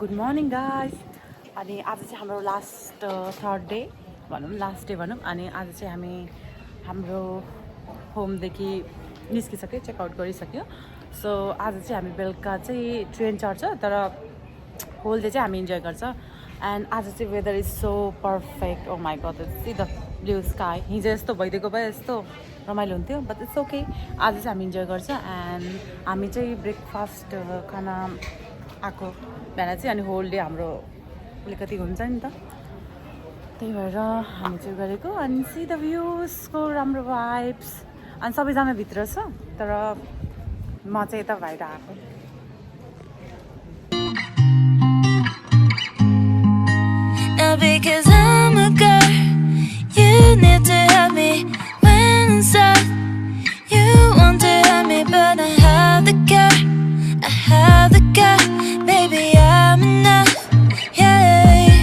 Good morning guys. अनि आज चाहिँ हाम्रो लास्ट थर्ड डे भनौँ, लास्ट डे भनौँ। अनि आज चाहिँ हामी हाम्रो होमदेखि निस्किसक्यो, चेकआउट गरिसक्यो। सो आज चाहिँ हामी बेलुका चाहिँ ट्रेन चढ्छ, तर होल डे चाहिँ हामी इन्जोय गर्छ। एन्ड आज चाहिँ वेदर इज सो पर्फेक्ट। ओ माई गड, सी द ब्लू स्काई। हिजो यस्तो भइदिएको भए यस्तो रमाइलो हुन्थ्यो, बट इट्स ओके। आज चाहिँ हामी इन्जोय गर्छ। एन्ड हामी चाहिँ ब्रेकफास्ट खाना आएको बिहान चाहिँ, अनि होल डे हाम्रो अलिकति हुन्छ नि त, त्यही भएर हामी चाहिँ गरेको। अनि सी द भ्युजको राम्रो भाइब्स। अनि सबैजना भित्र छ, तर म चाहिँ यता बाहिर आएको। Because I'm a girl, you need to help me when I'm sad. You want to help me, but I have the car, I have the car. Baby, I'm enough, yeah.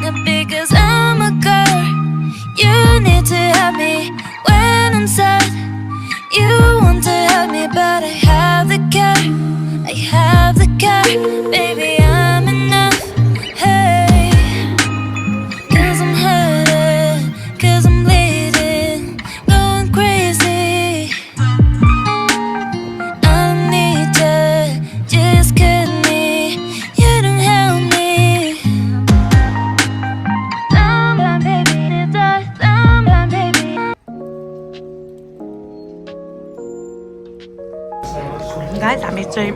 Now because I'm a girl, you need to help me when I'm sad. You want to help me, but I have the car, I have the car. Baby, I'm enough, hey. Guys, हामी चाहिँ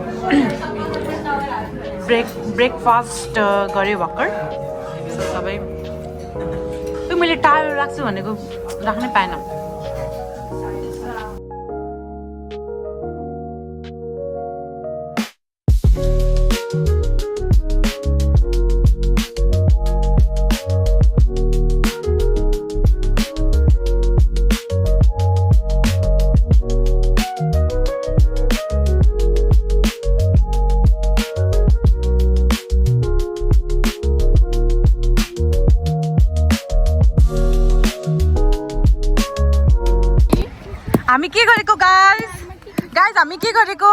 breakfast गऱ्यो भर्खर। सबै मैले tyre राख्छु भनेको राख्नै पाएन। हामी के गरेको गाइस, हामी के गरेको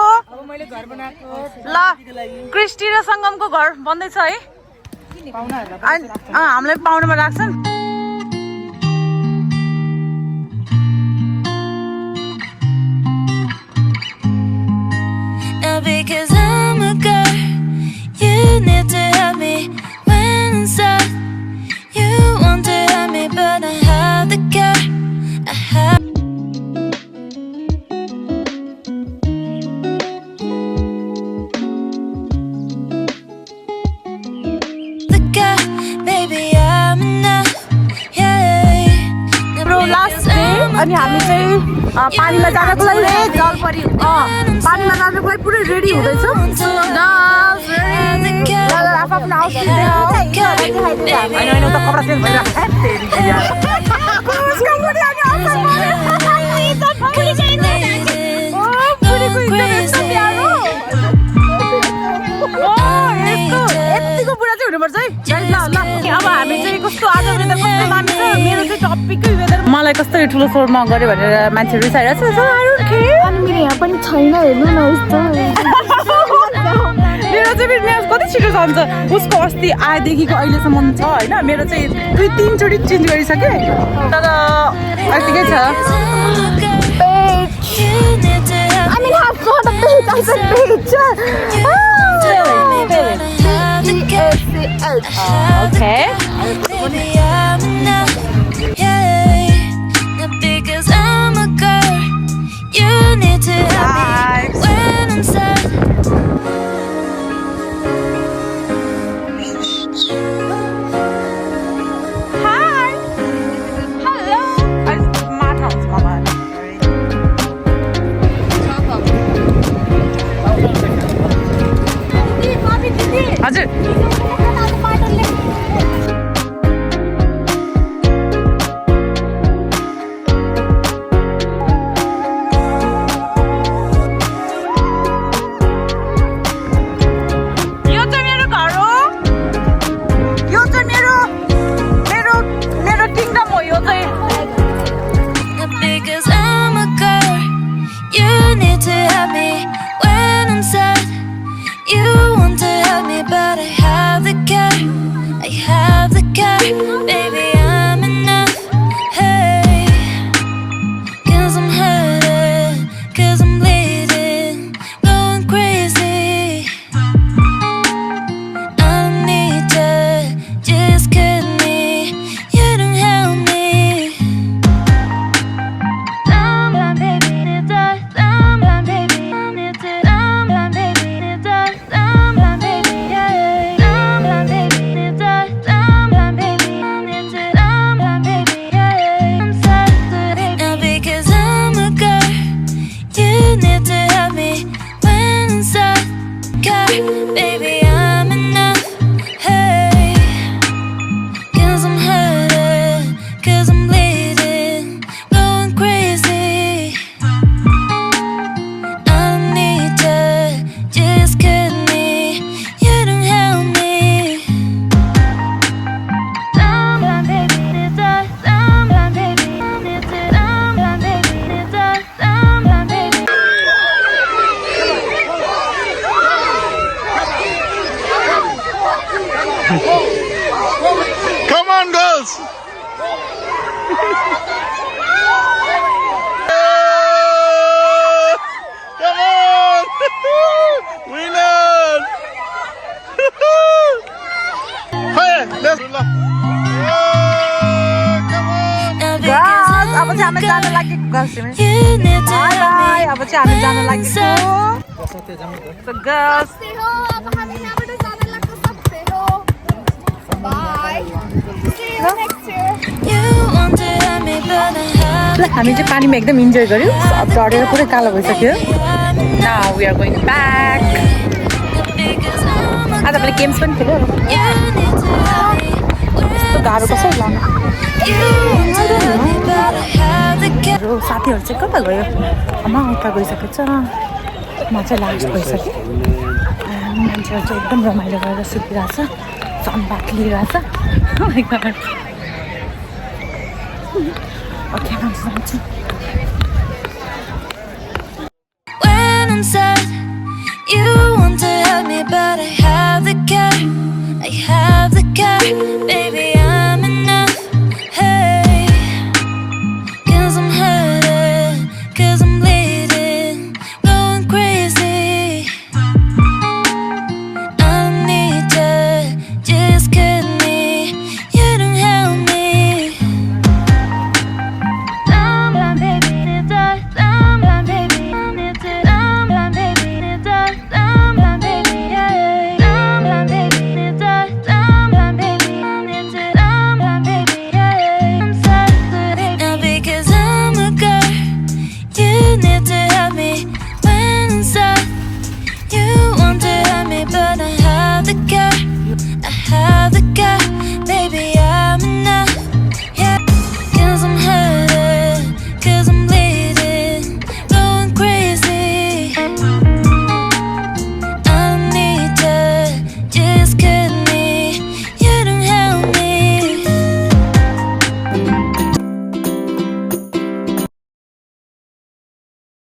ल, क्रिस्टी र सङ्गमको घर बन्दैछ है। हामीलाई पाहुनामा राख्छन्। Because I'm a girl, you need to help me when I'm sad. You want to help me, but I have the car, I have अनि हामी चाहिँ पानीमा जानको लागि पानीमा जानको लागि पुरै रेडी हुँदैछ। आफ्नो कपडा चेन्ज यतिको बुढा चाहिँ हुनुपर्छ है। अब हामी चाहिँ कस्तो आज वेदर कस्तो मान्छ, मेरो चाहिँ टपिकै वेदर। मलाई कस्तो ठुलो स्वरमा गऱ्यो भनेर मान्छे रिसाइरहेको छ। अनि मेरो यहाँ पनि छैन, हेर्नु न यस्तो। मेरो चाहिँ मेरो कति छिटो जान्छ। उसको अस्ति आएदेखिको अहिलेसम्म छ होइन, मेरो चाहिँ 2-3 चोटि चेन्ज गरिसकेँ, तर यतिकै छ। Okay. Because I'm a girl, you need to help me when I'm sad. Hi. Hello. हजुर baby, I'm enough. Hey, 'cause I'm hurting, 'cause I'm bleeding, going crazy. I don't need you, just cut me. You don't help me. Someone, baby, need to. Someone, baby, need to. Someone, baby, need to. Someone, baby, yeah. Someone, baby, need to. Someone, baby, need to. Someone, baby, yeah. I'm sad now because I'm a girl. You need to help me when I'm sad. Baby, I'm enough. Hey, 'cause I'm hurting, 'cause I'm bleeding, going crazy. I don't need you, just cut me. You don't help me. Someone, baby, need to. Someone, baby, need to. Someone, baby, need to. Someone, baby. Come on, girls! Come on! Winners! Hey, let's go! Come on! Now Girls, because अब चाहिँ I'm हामी a जानु girl. लागि girls तिमी You need to by help by me अब चाहिँ हामी जानु when लागि I'm sad. So girls सकते हो अब हमें यहाँ पर जाने लग सकते हो bye see you next year You want to help me, but I have ल हामी चाहिँ पानीमा एकदम इन्जोय गर्यौँ अब डढेर पुरै कालो भइसक्यो Now we are going back because I'm a आज मैले गेम्स पनि खेल्यो you need to help me यस्तो गाह्रो कसरी लानु you want to help me, but I have the gap. हाम्रो साथीहरू चाहिँ कता गयो आमा उता गइसकेको छ म चाहिँ लास्ट भइसकेँ मान्छेहरू चाहिँ एकदम रमाइलो गरेर सुतिरहेछ सनबाथ लिइरहेछ ओके मान्छे जान्छु When I'm sad, you want to help me, but I have the gap. I have the gap.